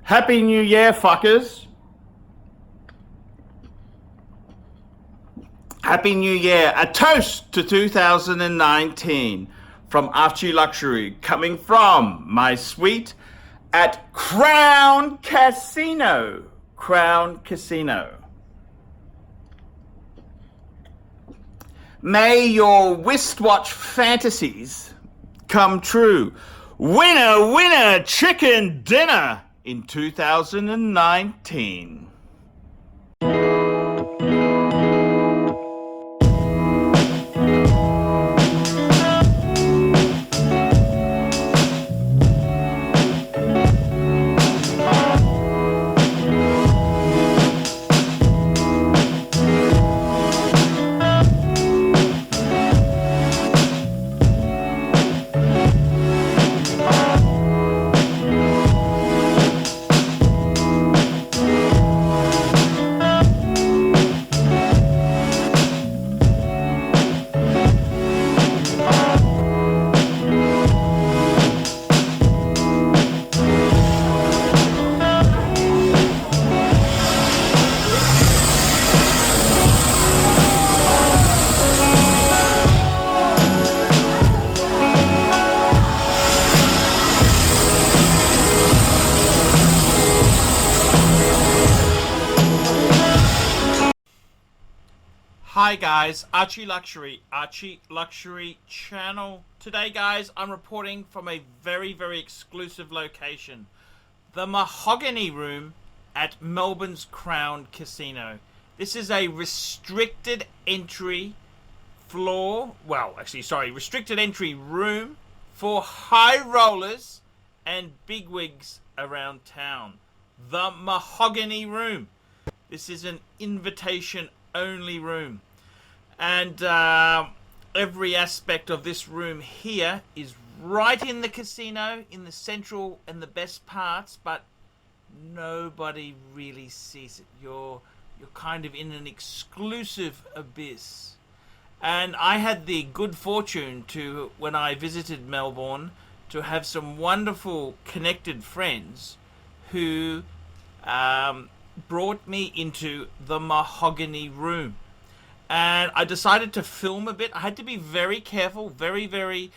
Happy New Year, fuckers. Happy New Year. A toast to 2019 from ArchieLuxury, coming from my suite at Crown Casino. Crown Casino. May your wristwatch fantasies come true. Winner, winner, chicken dinner in 2019. Hi guys, ArchieLuxury channel. Today guys, I'm reporting from a very exclusive location. The Mahogany Room at Melbourne's Crown Casino. This is a restricted entry restricted entry room for high rollers and bigwigs around town. The Mahogany Room. This is an invitation only room. And every aspect of this room here is right in the casino, in the central and the best parts, but nobody really sees it. You're kind of in an exclusive abyss. And I had the good fortune to, when I visited Melbourne, to have some wonderful connected friends who brought me into the Mahogany Room. And I decided to film a bit. I had to be very careful, very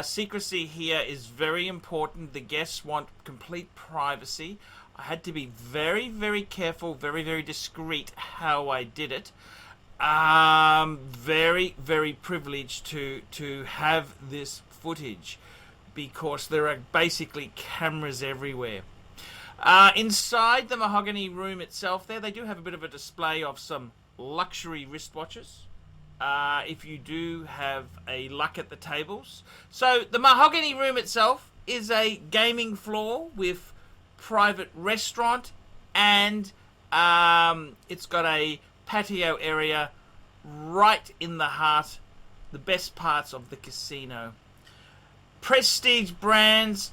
secrecy here is very important. The guests want complete privacy. I had to be very careful, very discreet how I did it. Very privileged to have this footage because there are basically cameras everywhere. Inside the Mahogany Room itself there, they do have a bit of a display of some luxury wristwatches, if you do have a luck at the tables. So the Mahogany Room itself is a gaming floor with private restaurant, and it's got a patio area right in the heart, the best parts of the casino. Prestige brands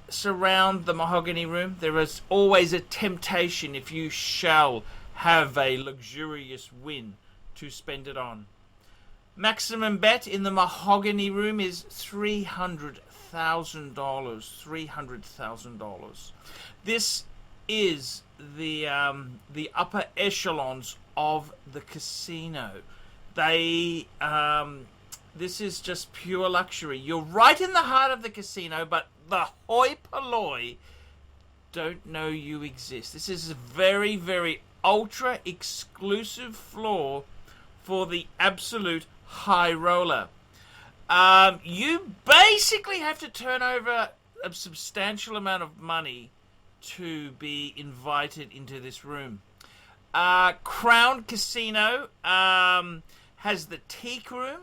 surround the Mahogany Room. There is always a temptation, if you shall have a luxurious win, to spend it on. Maximum bet in the Mahogany Room is $300,000. $300,000. This is the upper echelons of the casino. This is just pure luxury. You're right in the heart of the casino, but the hoi polloi don't know you exist. This is a very ultra exclusive floor for the absolute high roller. You basically have to turn over a substantial amount of money to be invited into this room. Crown Casino has the teak room.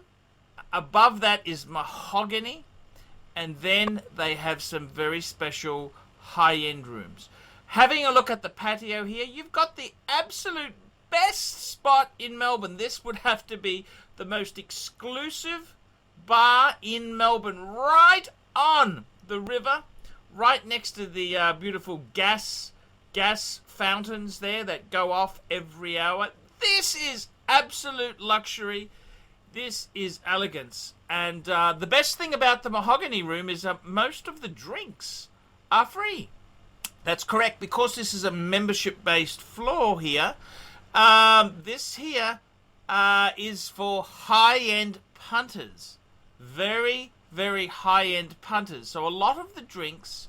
Above that is Mahogany, and then they have some very special high-end rooms. Having a look at the patio here, you've got the absolute best spot in Melbourne. This would have to be the most exclusive bar in Melbourne, right on the river, right next to the beautiful gas fountains there that go off every hour. This is absolute luxury. This is elegance. And the best thing about the Mahogany Room is most of the drinks are free. That's correct. Because this is a membership-based floor here, this here is for high-end punters. Very, very high-end punters. So a lot of the drinks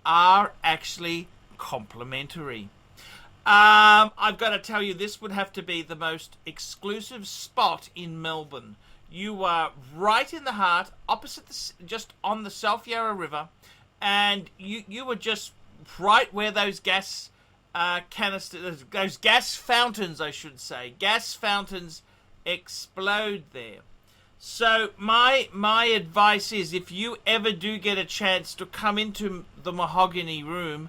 are actually complimentary. I've got to tell you, this would have to be the most exclusive spot in Melbourne. You are right in the heart, opposite just on the South Yarra River, and you were just right where those gas canisters, those gas fountains, I should say, gas fountains explode there. So my advice is, if you ever do get a chance to come into the Mahogany Room,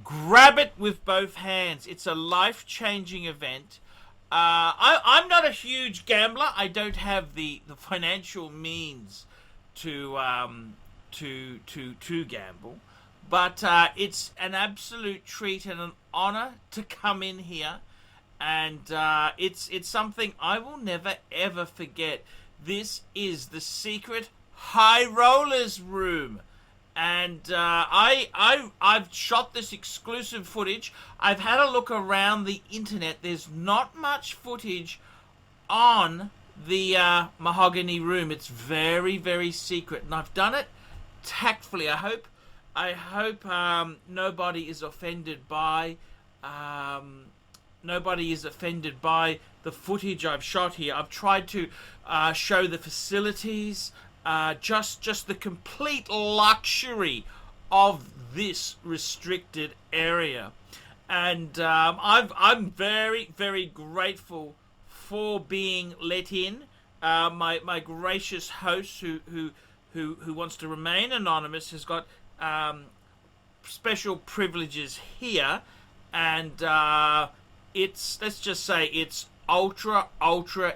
grab it with both hands. It's a life-changing event. I'm not a huge gambler. I don't have the financial means to gamble, but it's an absolute treat and an honor to come in here, and it's something I will never ever forget. This is the secret High Rollers Room. And I've shot this exclusive footage. I've had a look around the internet. There's not much footage on the Mahogany Room. It's very, very secret, and I've done it tactfully. I hope nobody is offended by the footage I've shot here. I've tried to show the facilities. Just the complete luxury of this restricted area, and I'm very, very grateful for being let in. My gracious host, who wants to remain anonymous, has got special privileges here, and let's just say it's ultra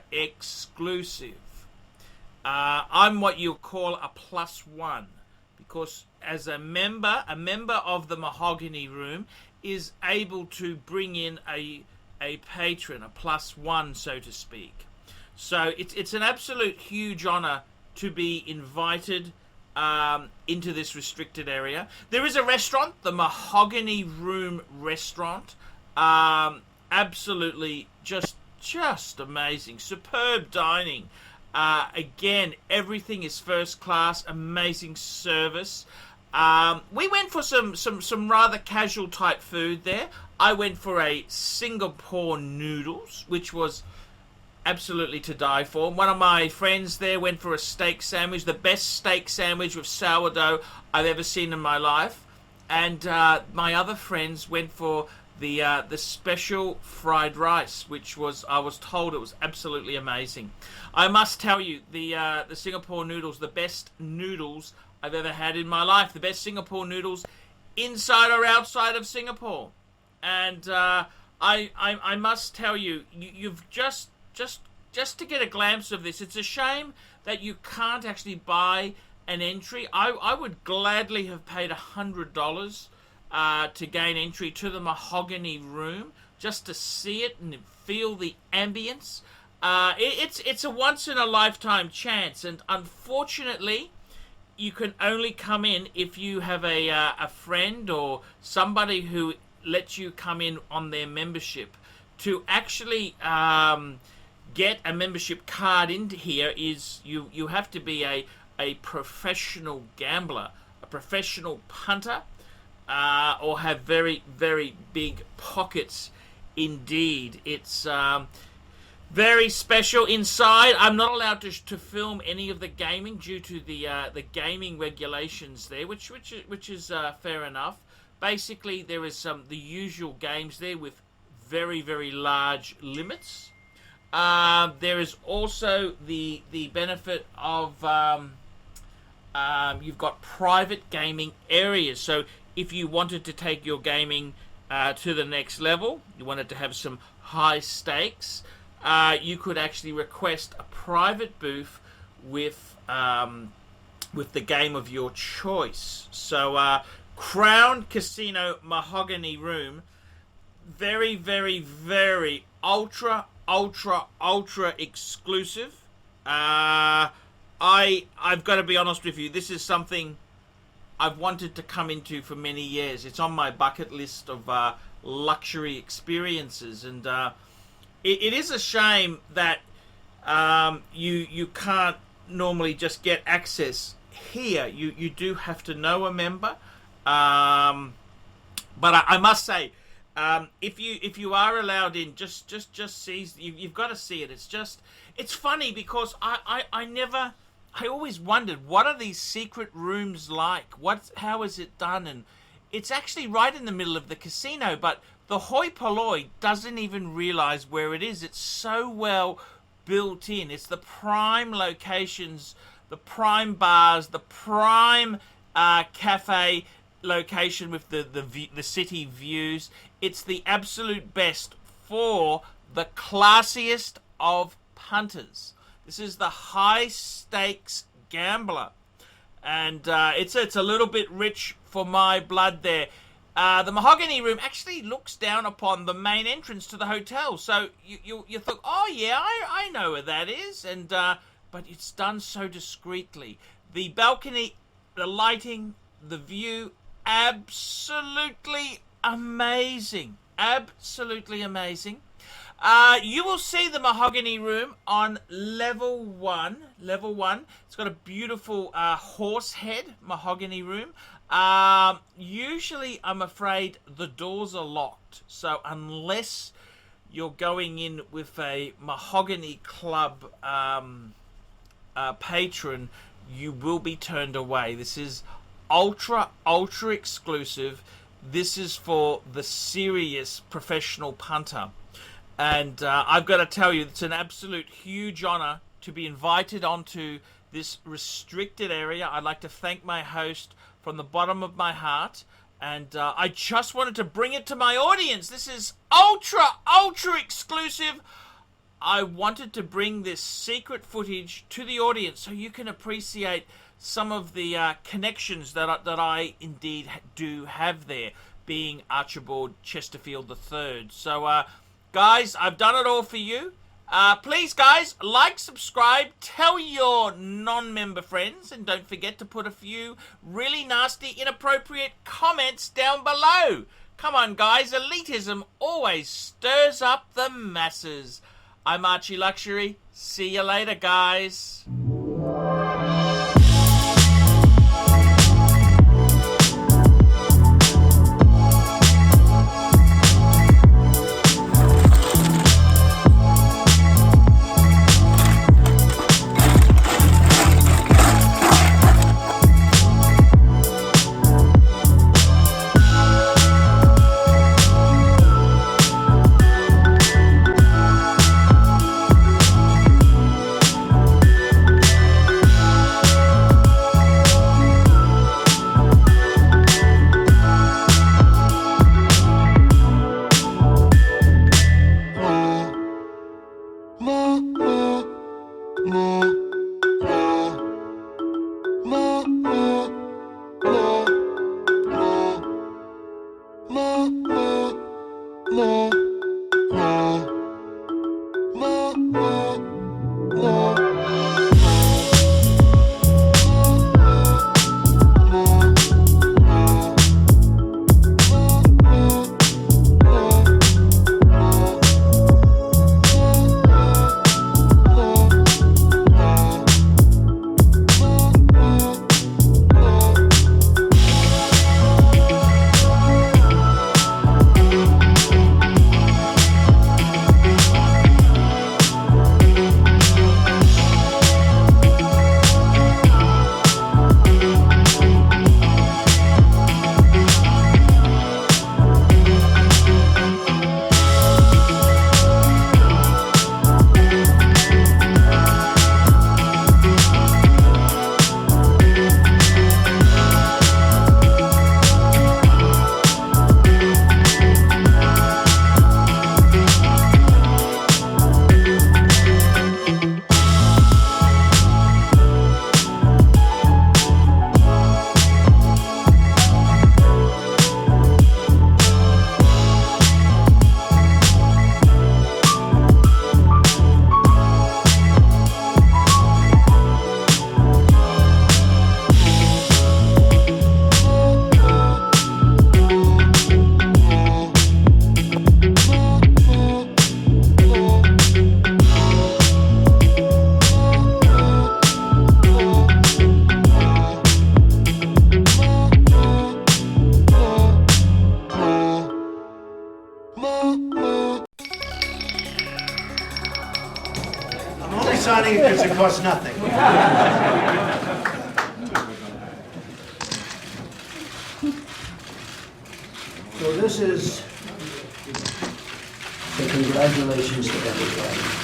exclusive. I'm what you'll call a +1, because as a member of the Mahogany Room is able to bring in a patron, a +1, so to speak. So it's an absolute huge honor to be invited into this restricted area. There is a restaurant, the Mahogany Room restaurant. Absolutely just amazing, superb dining. Again, everything is first class, amazing service. We went for some rather casual type food there. I went for a Singapore noodles, which was absolutely to die for. One of my friends there went for a steak sandwich, the best steak sandwich with sourdough I've ever seen in my life. And my other friends went for the special fried rice, which I was told it was absolutely amazing. I must tell you, the Singapore noodles, the best noodles I've ever had in my life. The best Singapore noodles, inside or outside of Singapore. And I must tell you, you've just to get a glimpse of this. It's a shame that you can't actually buy an entry. I would gladly have paid $100 to gain entry to the Mahogany Room, just to see it and feel the ambience. It's a once in a lifetime chance, and unfortunately you can only come in if you have a friend or somebody who lets you come in on their membership. To actually get a membership card into here is you have to be a professional gambler, a professional punter, or have very, very big pockets indeed. It's very special inside. I'm not allowed to film any of the gaming due to the gaming regulations there, which is fair enough. Basically, there is the usual games there with very, very large limits. There is also the benefit of you've got private gaming areas. So if you wanted to take your gaming to the next level, you wanted to have some high stakes, you could actually request a private booth with the game of your choice. So Crown Casino Mahogany Room, very, very, very ultra exclusive. I've got to be honest with you, this is something I've wanted to come into for many years. It's on my bucket list of luxury experiences, and it is a shame that you can't normally just get access here. You do have to know a member, but I must say, if you are allowed in, just see, you've got to see it. It's funny because I always wondered, what are these secret rooms like? How is it done? And it's actually right in the middle of the casino, but the hoi polloi doesn't even realize where it is. It's so well built in. It's the prime locations, the prime bars, the prime cafe location with the city views. It's the absolute best for the classiest of punters. This is the high stakes gambler, and it's a little bit rich for my blood there. The Mahogany room actually looks down upon the main entrance to the hotel, so you think, oh yeah, I know where that is, and but it's done so discreetly. The balcony, the lighting, the view, absolutely amazing. Absolutely amazing. You will see the Mahogany room on level 1. Level 1. It's got a beautiful horse head mahogany room. Usually, I'm afraid, the doors are locked. So unless you're going in with a Mahogany Club patron, you will be turned away. This is ultra exclusive. This is for the serious professional punter. And I've got to tell you, it's an absolute huge honor to be invited onto this restricted area. I'd like to thank my host from the bottom of my heart. And I just wanted to bring it to my audience. This is ultra exclusive. I wanted to bring this secret footage to the audience so you can appreciate some of the connections that I indeed do have there, being Archibald Chesterfield III. So, guys, I've done it all for you. Please, guys, like, subscribe, tell your non-member friends, and don't forget to put a few really nasty, inappropriate comments down below. Come on, guys, elitism always stirs up the masses. I'm ArchieLuxury. See you later, guys. costs nothing. So this is the congratulations to everybody.